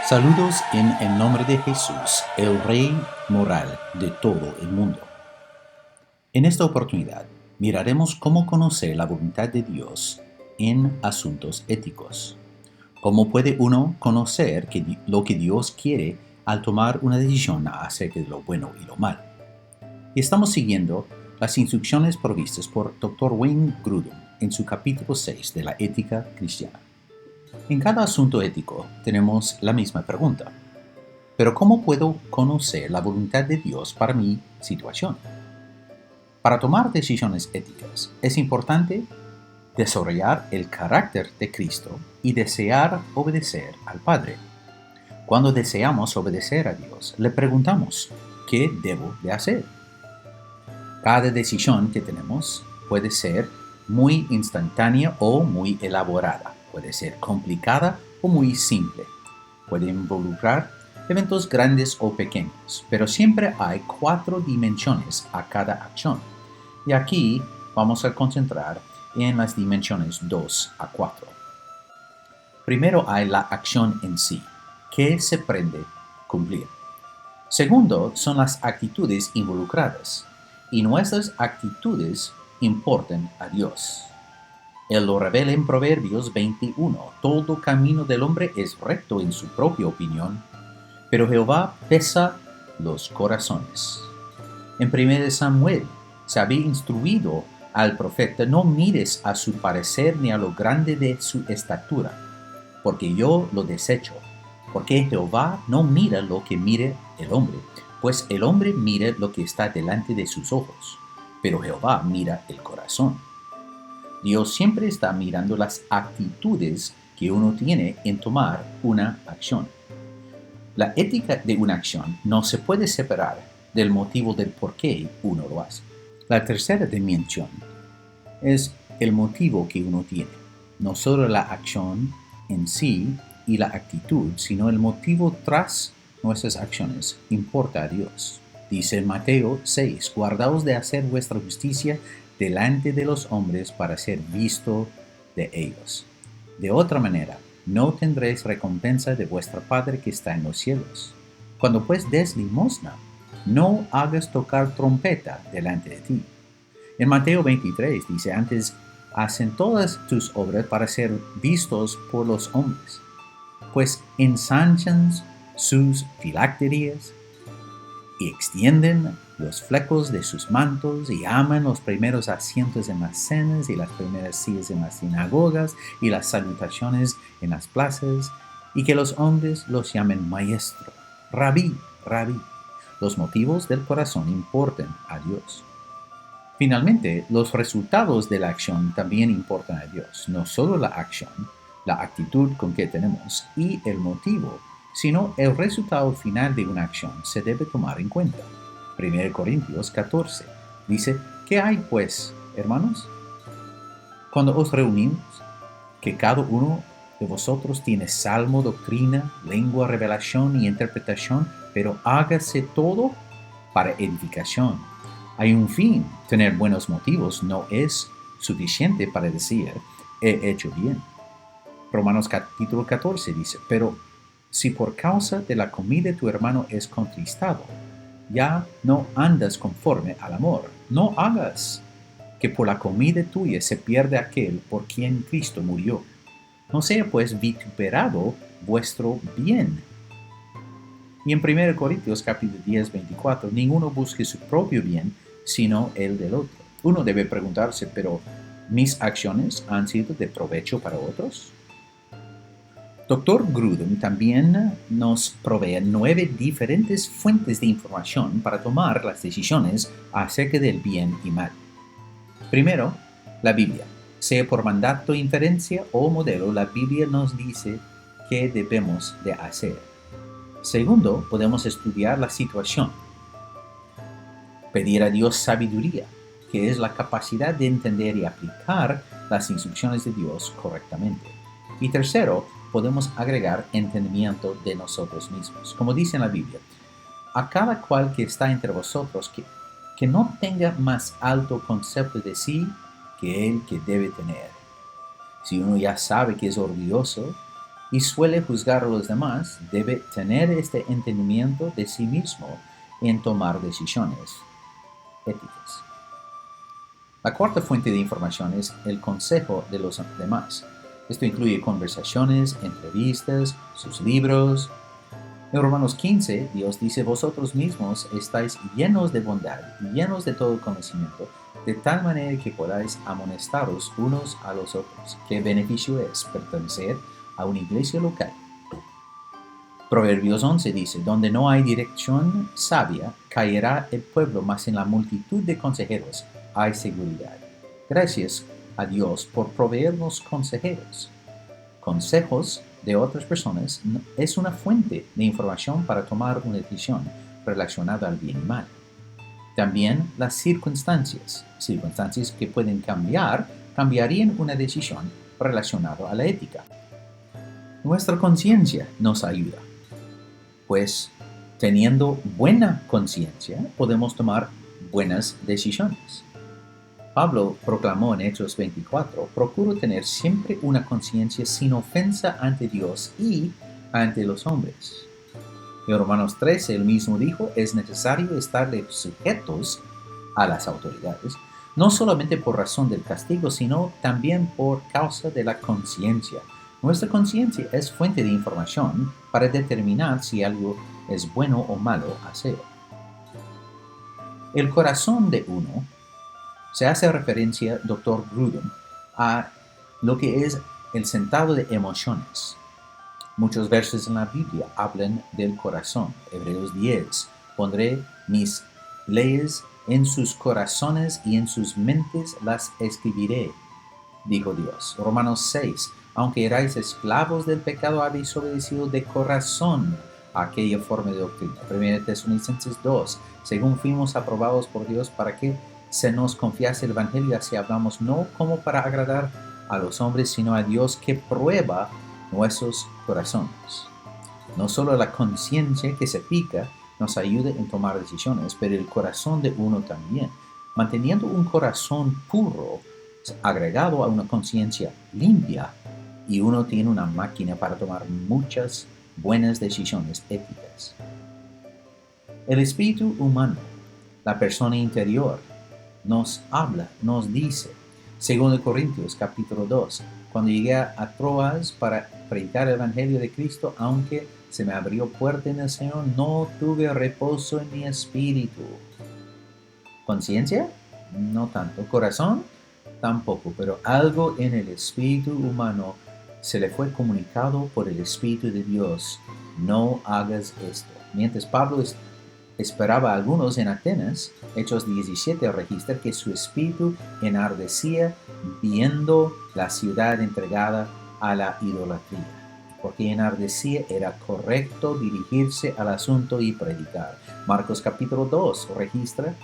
Saludos en el nombre de Jesús, el Rey moral de todo el mundo. En esta oportunidad miraremos cómo conocer la voluntad de Dios en asuntos éticos. ¿Cómo puede uno conocer lo que Dios quiere al tomar una decisión acerca de lo bueno y lo malo? Y estamos siguiendo las instrucciones provistas por Dr. Wayne Grudem en su capítulo 6 de la ética cristiana. En cada asunto ético tenemos la misma pregunta. Pero ¿cómo puedo conocer la voluntad de Dios para mi situación? Para tomar decisiones éticas es importante desarrollar el carácter de Cristo y desear obedecer al Padre. Cuando deseamos obedecer a Dios, le preguntamos, ¿qué debo de hacer? Cada decisión que tenemos puede ser muy instantánea o muy elaborada. Puede ser complicada o muy simple. Puede involucrar eventos grandes o pequeños, pero siempre hay 4 dimensiones a cada acción. Y aquí vamos a concentrar en las dimensiones 2 a 4. Primero hay la acción en sí, que se pretende cumplir. Segundo son las actitudes involucradas, y nuestras actitudes importan a Dios. Él lo revela en Proverbios 21. Todo camino del hombre es recto en su propia opinión, pero Jehová pesa los corazones. En 1 Samuel se había instruido al profeta: no mires a su parecer ni a lo grande de su estatura, porque yo lo desecho. Porque Jehová no mira lo que mire el hombre, pues el hombre mira lo que está delante de sus ojos, pero Jehová mira el corazón. Dios siempre está mirando las actitudes que uno tiene en tomar una acción. La ética de una acción no se puede separar del motivo del por qué uno lo hace. La tercera dimensión es el motivo que uno tiene, no solo la acción en sí y la actitud, sino el motivo tras nuestras acciones importa a Dios. Dice en Mateo 6, guardaos de hacer vuestra justicia delante de los hombres para ser visto de ellos. De otra manera, no tendréis recompensa de vuestro Padre que está en los cielos. Cuando pues des limosna, no hagas tocar trompeta delante de ti. En Mateo 23 dice: antes hacen todas tus obras para ser vistos por los hombres, pues ensanchan sus filacterías y extienden los flecos de sus mantos y aman los primeros asientos en las cenas y las primeras sillas en las sinagogas y las salutaciones en las plazas, y que los hombres los llamen maestro, rabí, rabí. Los motivos del corazón importan a Dios. Finalmente, los resultados de la acción también importan a Dios. No solo la acción, la actitud con que tenemos y el motivo, sino el resultado final de una acción se debe tomar en cuenta. 1 Corintios 14 dice: ¿qué hay pues, hermanos? Cuando os reunimos, que cada uno de vosotros tiene salmo, doctrina, lengua, revelación y interpretación, pero hágase todo para edificación. Hay un fin. Tener buenos motivos no es suficiente para decir he hecho bien. Romanos capítulo 14 dice: pero si por causa de la comida tu hermano es contristado, ya no andas conforme al amor. No hagas que por la comida tuya se pierda aquel por quien Cristo murió. No sea pues vituperado vuestro bien. Y en 1 Corintios capítulo 10, 24, ninguno busque su propio bien, sino el del otro. Uno debe preguntarse: ¿pero mis acciones han sido de provecho para otros? Dr. Grudem también nos provee 9 diferentes fuentes de información para tomar las decisiones acerca del bien y mal. Primero, la Biblia. Sea por mandato, inferencia o modelo, la Biblia nos dice qué debemos de hacer. Segundo, podemos estudiar la situación. Pedir a Dios sabiduría, que es la capacidad de entender y aplicar las instrucciones de Dios correctamente. Y tercero, podemos agregar entendimiento de nosotros mismos. Como dice en la Biblia: a cada cual que está entre vosotros que no tenga más alto concepto de sí que el que debe tener. Si uno ya sabe que es orgulloso, y suele juzgar a los demás, debe tener este entendimiento de sí mismo en tomar decisiones éticas. La cuarta fuente de información es el consejo de los demás. Esto incluye conversaciones, entrevistas, sus libros. En Romanos 15, Dios dice, vosotros mismos estáis llenos de bondad y llenos de todo conocimiento, de tal manera que podáis amonestaros unos a los otros. ¿Qué beneficio es pertenecer a una iglesia local? Proverbios 11 dice, donde no hay dirección sabia, caerá el pueblo, mas en la multitud de consejeros hay seguridad. Gracias a Dios por proveernos consejeros. Consejos de otras personas es una fuente de información para tomar una decisión relacionada al bien y mal. También las circunstancias que pueden cambiarían una decisión relacionada a la ética. Nuestra conciencia nos ayuda, pues teniendo buena conciencia podemos tomar buenas decisiones. Pablo proclamó en Hechos 24, procuro tener siempre una conciencia sin ofensa ante Dios y ante los hombres. En Romanos 13 él mismo dijo, es necesario estarle sujetos a las autoridades, no solamente por razón del castigo, sino también por causa de la conciencia. Nuestra conciencia es fuente de información para determinar si algo es bueno o malo hacer. El corazón de uno se hace referencia, Dr. Grudem, a lo que es el centavo de emociones. Muchos versos en la Biblia hablan del corazón. Hebreos 10, pondré mis leyes en sus corazones y en sus mentes las escribiré, dijo Dios. Romanos 6, aunque erais esclavos del pecado, habéis obedecido de corazón a aquella forma de doctrina. 1 Tesalonicenses 2, según fuimos aprobados por Dios para que se nos confiase el Evangelio, así hablamos, no como para agradar a los hombres, sino a Dios que prueba nuestros corazones. No solo la conciencia que se pica nos ayuda en tomar decisiones, pero el corazón de uno también. Manteniendo un corazón puro, agregado a una conciencia limpia, y uno tiene una máquina para tomar muchas buenas decisiones éticas. El espíritu humano, la persona interior, nos habla, nos dice, 2 Corintios capítulo 2, cuando llegué a Troas para predicar el Evangelio de Cristo, aunque se me abrió puerta en el Señor, no tuve reposo en mi espíritu. ¿Conciencia? No tanto. ¿Corazón? Tampoco, pero algo en el espíritu humano se le fue comunicado por el Espíritu de Dios. No hagas esto. Mientras Pablo esperaba a algunos en Atenas, Hechos 17 registra que su espíritu enardecía viendo la ciudad entregada a la idolatría. Porque enardecía era correcto dirigirse al asunto y predicar. Marcos capítulo 2 registra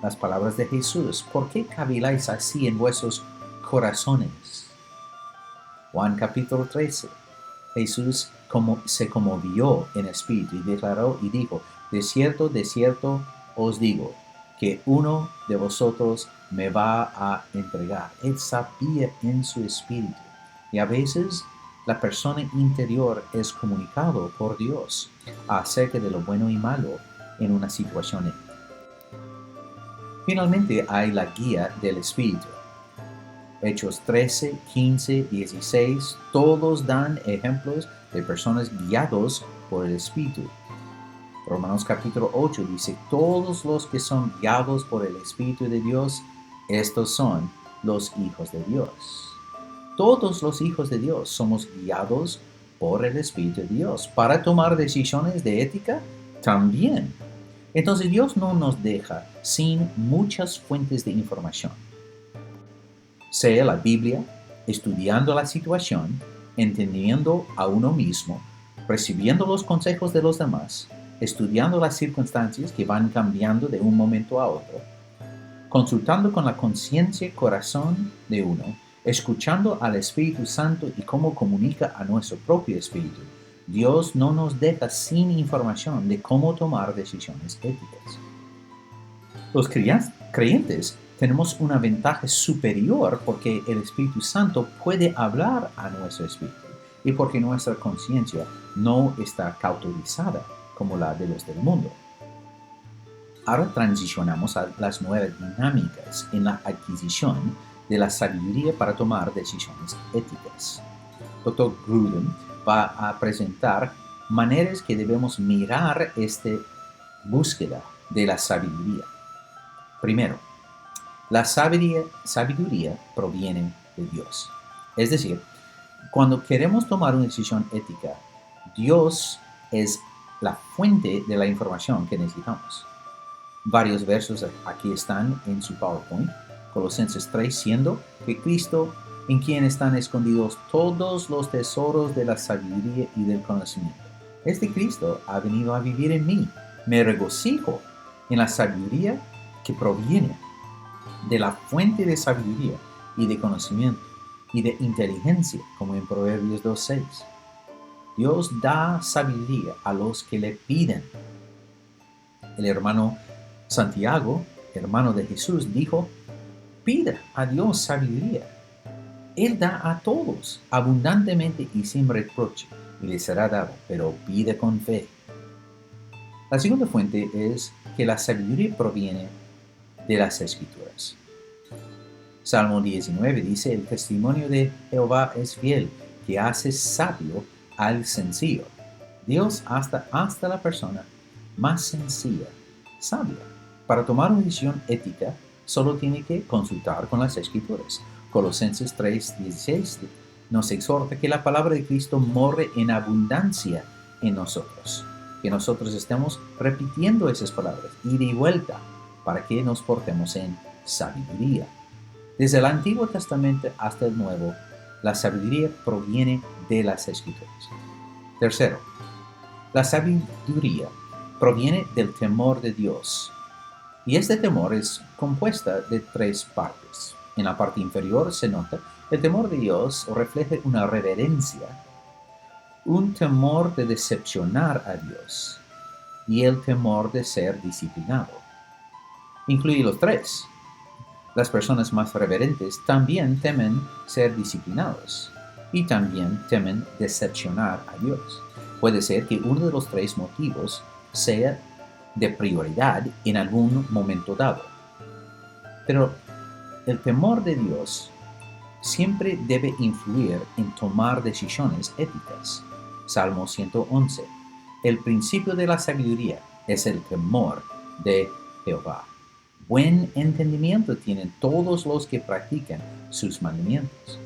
las palabras de Jesús. ¿Por qué caviláis así en vuestros corazones? Juan capítulo 13. Jesús se conmovió en espíritu y declaró y dijo, de cierto os digo, que uno de vosotros me va a entregar. Él sabía en su espíritu. Y a veces la persona interior es comunicado por Dios acerca de lo bueno y malo en una situación ética. Finalmente hay la guía del espíritu. Hechos 13, 15, 16, todos dan ejemplos de personas guiados por el espíritu. Romanos capítulo 8 dice, todos los que son guiados por el Espíritu de Dios, estos son los hijos de Dios. Todos los hijos de Dios somos guiados por el Espíritu de Dios. Para tomar decisiones de ética, también. Entonces Dios no nos deja sin muchas fuentes de información. Sea la Biblia, estudiando la situación, entendiendo a uno mismo, recibiendo los consejos de los demás, estudiando las circunstancias que van cambiando de un momento a otro, consultando con la conciencia y corazón de uno, escuchando al Espíritu Santo y cómo comunica a nuestro propio espíritu. Dios no nos deja sin información de cómo tomar decisiones éticas. Los creyentes tenemos una ventaja superior porque el Espíritu Santo puede hablar a nuestro espíritu y porque nuestra conciencia no está cauterizada como la de los del mundo. Ahora transicionamos a las nuevas dinámicas en la adquisición de la sabiduría para tomar decisiones éticas. Dr. Grudem va a presentar maneras que debemos mirar esta búsqueda de la sabiduría. Primero, la sabiduría proviene de Dios. Es decir, cuando queremos tomar una decisión ética, Dios es la fuente de la información que necesitamos. Varios versos aquí están en su PowerPoint. Colosenses 3, siendo que Cristo, en quien están escondidos todos los tesoros de la sabiduría y del conocimiento. Este Cristo ha venido a vivir en mí. Me regocijo en la sabiduría que proviene de la fuente de sabiduría y de conocimiento y de inteligencia, como en Proverbios 2:6. Dios da sabiduría a los que le piden. El hermano Santiago, hermano de Jesús, dijo: pida a Dios sabiduría. Él da a todos abundantemente y sin reproche, y le será dado, pero pide con fe. La segunda fuente es que la sabiduría proviene de las Escrituras. Salmo 19 dice: el testimonio de Jehová es fiel, que hace sabio al sencillo. Dios hasta la persona más sencilla, sabia. Para tomar una decisión ética, solo tiene que consultar con las Escrituras. Colosenses 3:16 nos exhorta que la palabra de Cristo more en abundancia en nosotros. Que nosotros estemos repitiendo esas palabras ida y vuelta para que nos portemos en sabiduría. Desde el Antiguo Testamento hasta el Nuevo, la sabiduría proviene de las Escrituras. Tercero, la sabiduría proviene del temor de Dios. Y este temor es compuesta de 3 partes. En la parte inferior se nota: el temor de Dios refleja una reverencia, un temor de decepcionar a Dios y el temor de ser disciplinado. Incluye los 3. Las personas más reverentes también temen ser disciplinados y también temen decepcionar a Dios. Puede ser que uno de los 3 motivos sea de prioridad en algún momento dado. Pero el temor de Dios siempre debe influir en tomar decisiones éticas. Salmo 111. El principio de la sabiduría es el temor de Jehová. Buen entendimiento tienen todos los que practican sus mandamientos.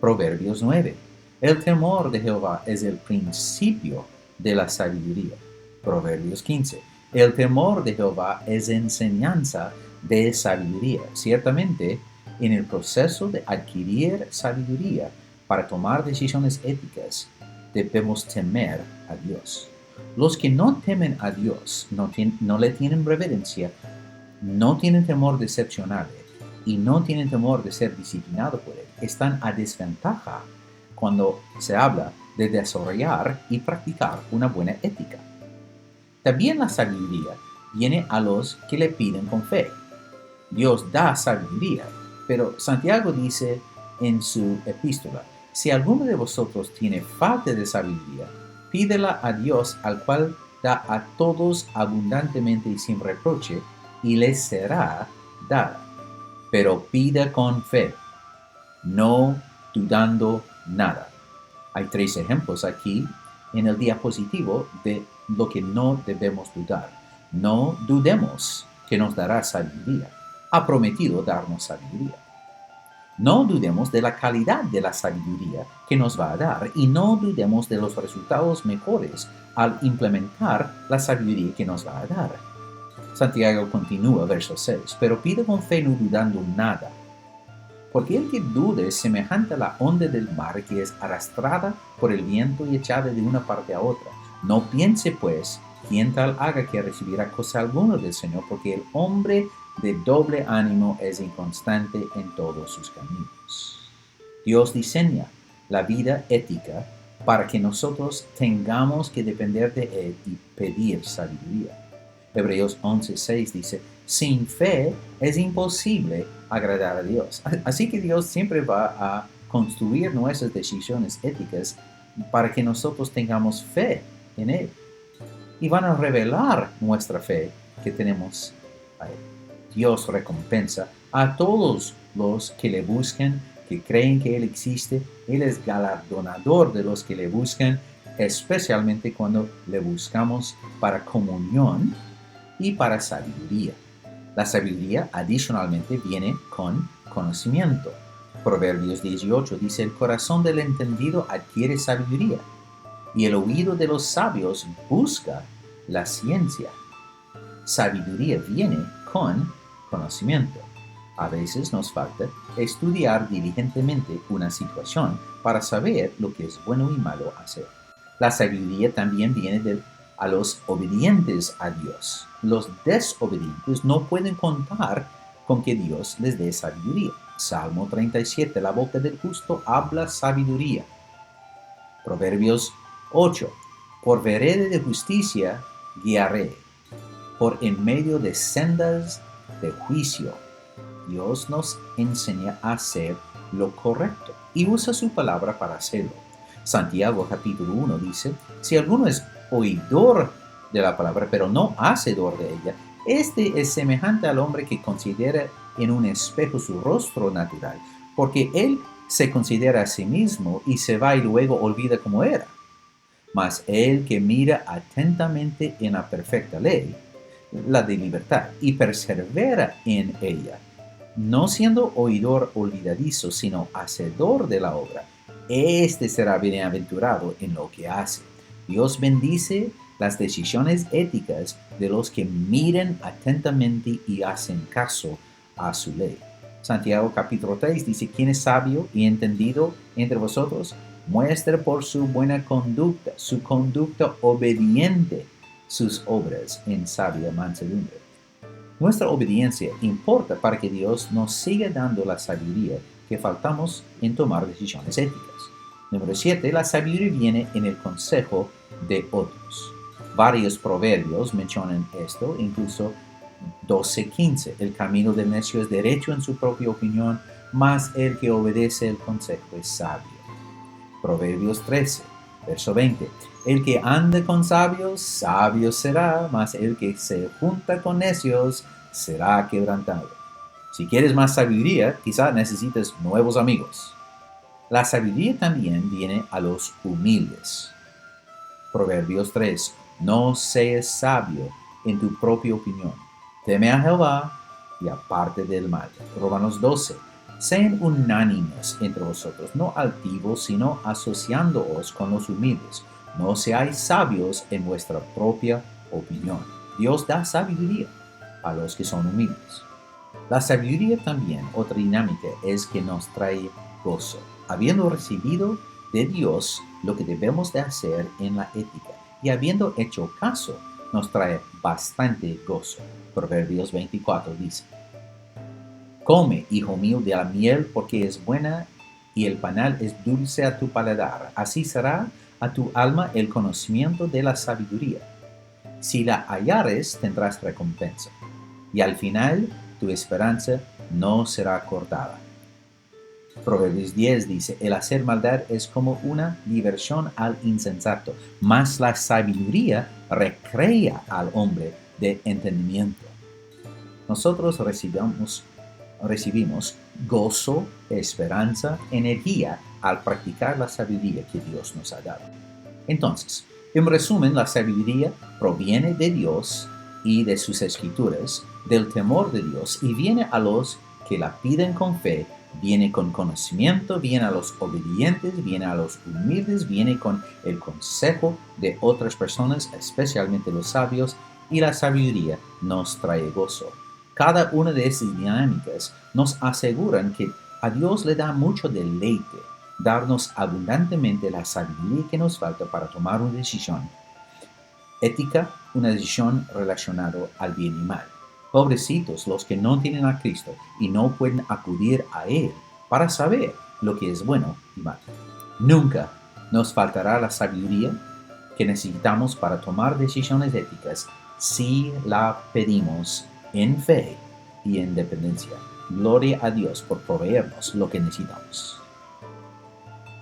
Proverbios 9. El temor de Jehová es el principio de la sabiduría. Proverbios 15. El temor de Jehová es enseñanza de sabiduría. Ciertamente, en el proceso de adquirir sabiduría para tomar decisiones éticas, debemos temer a Dios. Los que no temen a Dios, no le tienen reverencia, no tienen temor de decepcionarle y no tienen temor de ser disciplinados por él, están a desventaja cuando se habla de desarrollar y practicar una buena ética. También la sabiduría viene a los que le piden con fe. Dios da sabiduría, pero Santiago dice en su epístola: si alguno de vosotros tiene falta de sabiduría, pídela a Dios, al cual da a todos abundantemente y sin reproche, y les será dada. Pero pida con fe, no dudando nada. Hay 3 ejemplos aquí en el diapositivo de lo que no debemos dudar. No dudemos que nos dará sabiduría. Ha prometido darnos sabiduría. No dudemos de la calidad de la sabiduría que nos va a dar y no dudemos de los resultados mejores al implementar la sabiduría que nos va a dar. Santiago continúa, verso 6, pero pide con fe no dudando nada, porque el que dude es semejante a la onda del mar que es arrastrada por el viento y echada de una parte a otra. No piense pues quien tal haga que recibirá cosa alguna del Señor, porque el hombre de doble ánimo es inconstante en todos sus caminos. Dios diseña la vida ética para que nosotros tengamos que depender de Él y pedir sabiduría. Hebreos 11:6 dice: sin fe es imposible agradar a Dios. Así que Dios siempre va a construir nuestras decisiones éticas para que nosotros tengamos fe en Él. Y van a revelar nuestra fe que tenemos a Él. Dios recompensa a todos los que le buscan, que creen que Él existe. Él es galardonador de los que le buscan, especialmente cuando le buscamos para comunión y para sabiduría. La sabiduría adicionalmente viene con conocimiento. Proverbios 18 dice: el corazón del entendido adquiere sabiduría, y el oído de los sabios busca la ciencia. Sabiduría viene con conocimiento. A veces nos falta estudiar diligentemente una situación para saber lo que es bueno y malo hacer. La sabiduría también viene a los obedientes a Dios. Los desobedientes no pueden contar con que Dios les dé sabiduría. Salmo 37, la boca del justo habla sabiduría. Proverbios 8, por vereda de justicia guiaré, por en medio de sendas de juicio. Dios nos enseña a hacer lo correcto y usa su palabra para hacerlo. Santiago capítulo 1 dice: si alguno es oidor de la palabra, pero no hacedor de ella, este es semejante al hombre que considera en un espejo su rostro natural, porque él se considera a sí mismo y se va y luego olvida cómo era. Mas el que mira atentamente en la perfecta ley, la de libertad, y persevera en ella, no siendo oidor olvidadizo, sino hacedor de la obra, este será bienaventurado en lo que hace. Dios bendice las decisiones éticas de los que miren atentamente y hacen caso a su ley. Santiago capítulo 3 dice: ¿quién es sabio y entendido entre vosotros? Muestre por su buena conducta, su conducta obediente, sus obras en sabia mansedumbre. Nuestra obediencia importa para que Dios nos siga dando la sabiduría que faltamos en tomar decisiones éticas. Número 7. La sabiduría viene en el consejo de otros. Varios proverbios mencionan esto, incluso 12:15. El camino del necio es derecho en su propia opinión, mas el que obedece el consejo es sabio. Proverbios 13, verso 20. El que ande con sabios, sabio será, mas el que se junta con necios será quebrantado. Si quieres más sabiduría, quizá necesites nuevos amigos. La sabiduría también viene a los humildes. Proverbios 3. No seas sabio en tu propia opinión. Teme a Jehová y aparte del mal. Romanos 12. Sean unánimes entre vosotros, no altivos, sino asociándoos con los humildes. No seáis sabios en vuestra propia opinión. Dios da sabiduría a los que son humildes. La sabiduría también, otra dinámica, es que nos trae gozo. Habiendo recibido de Dios lo que debemos de hacer en la ética y habiendo hecho caso, nos trae bastante gozo. Proverbios 24 dice: come, hijo mío, de la miel, porque es buena, y el panal es dulce a tu paladar. Así será a tu alma el conocimiento de la sabiduría. Si la hallares, tendrás recompensa, y al final tu esperanza no será cortada. Proverbios 10 dice: el hacer maldad es como una diversión al insensato, mas la sabiduría recrea al hombre de entendimiento. Nosotros recibimos gozo, esperanza, energía al practicar la sabiduría que Dios nos ha dado. Entonces, en resumen, la sabiduría proviene de Dios y de sus escrituras, del temor de Dios, y viene a los que la piden con fe, viene con conocimiento, viene a los obedientes, viene a los humildes, viene con el consejo de otras personas, especialmente los sabios, y la sabiduría nos trae gozo. Cada una de estas dinámicas nos aseguran que a Dios le da mucho deleite darnos abundantemente la sabiduría que nos falta para tomar una decisión ética, una decisión relacionada al bien y mal. Pobrecitos los que no tienen a Cristo y no pueden acudir a Él para saber lo que es bueno y malo. Nunca nos faltará la sabiduría que necesitamos para tomar decisiones éticas si la pedimos en fe y en dependencia. Gloria a Dios por proveernos lo que necesitamos.